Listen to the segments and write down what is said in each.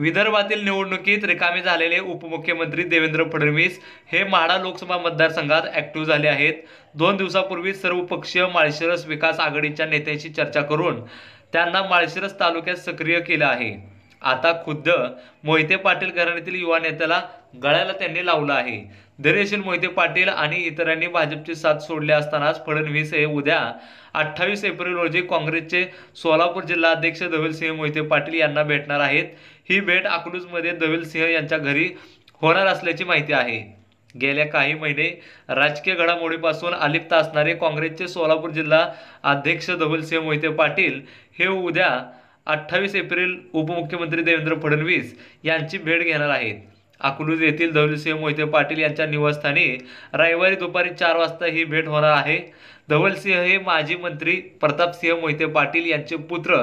विदर्भातील निवडणुकीत रिकामे झालेले उपमुख्यमंत्री देवेंद्र फडणवीस हे माढा लोकसभा मतदारसंघात ऍक्टिव्ह झाले आहेत। 2 दिवसापूर्वी सर्वपक्षीय माळशिरस विकास आघाडीच्या नेत्यांशी चर्चा करून त्यांना माळशिरस तालुक्यात सक्रिय केलं आहे। आता खुद्द मोहिते पाटील घराण्यातील युवा नेत्याला गळ्याला त्यांनी लावलं आहे। धैर्यशील मोहिते पाटील आणि इतरांनी भाजपची साथ सोडली असतानाच फडणवीस हे उद्या 28 एप्रिल रोजी काँग्रेसचे सोलापूर जिल्हा अध्यक्ष धवलसिंह मोहिते पाटील यांना भेटणार आहेत। ही भेट अकलूजमध्ये धवलसिंह यांच्या घरी होणार असल्याची माहिती आहे। गेल्या काही महिने राजकीय घडामोडीपासून अलिप्त असणारे काँग्रेसचे सोलापूर जिल्हा अध्यक्ष धवलसिंह मोहिते पाटील हे उद्या 28 एप्रिल उपमुख्यमंत्री देवेंद्र फडणवीस यांची भेट घेणार आहेत। अकलूज येथील धवलसिंह मोहिते पाटील यांच्या निवासस्थानी रविवारी दुपारी 4 वाजता ही भेट होणार आहे। धवलसिंह हे माजी मंत्री प्रतापसिंह मोहिते पाटील यांचे पुत्र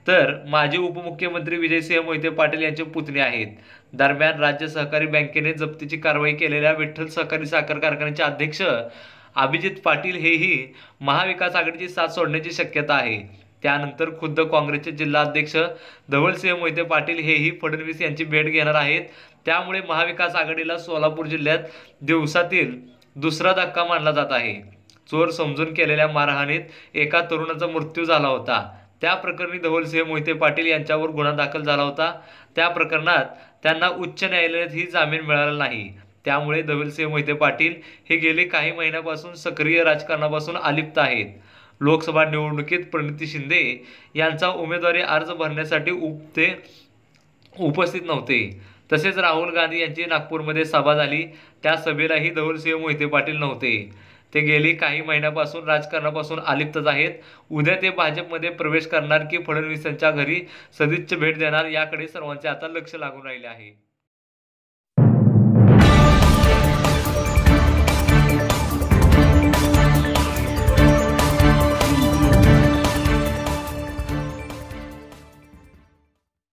तर माजी उपमुख्यमंत्री विजयसिंह मोहिते पाटील यांचे पुतणे आहेत। दरम्यान राज्य सहकारी बँकेने जप्तीची कारवाई केलेल्या विठ्ठल सहकारी साखर कारखान्याचे अध्यक्ष अभिजित पाटील हेही महाविकास आघाडीची साथ सोडण्याची शक्यता आहे। त्यानंतर खुद्द काँग्रेसचे जिल्हा अध्यक्ष धवलसिंह मोहिते पाटील हेही फडणवीस यांची भेट घेणार आहेत। त्यामुळे महाविकास आघाडीला सोलापूर जिल्ह्यात दिवसातील दुसरा धक्का मानला जात आहे। चोर समजून केलेल्या मारहाणीत एका तरुणाचा मृत्यू झाला होता। त्या प्रकरणी धवलसिंह मोहिते पाटील यांच्यावर गुन्हा दाखल झाला होता। त्या प्रकरणात त्यांना उच्च न्यायालयातही जामीन मिळाला नाही। त्यामुळे धवलसिंह मोहिते पाटील हे गेले काही महिन्यापासून सक्रिय राजकारणापासून अलिप्त आहेत। लोकसभा निवडणुकीत प्रणिती शिंदे यांचा उमेदवारी अर्ज भरण्यासाठी ते उपस्थित नव्हते। तसेच राहुल गांधी यांची नागपूरमध्ये सभा झाली, त्या सभेलाही धवलसिंह मोहिते पाटील नव्हते। ते गेली काही महिन्यापासून राजकारणापासून अलिप्तच आहेत। उद्या ते भाजपमध्ये प्रवेश करणार की फडणवीसांच्या घरी सदिच्छा भेट देणार याकडे सर्वांचे आता लक्ष लागून राहिले आहे।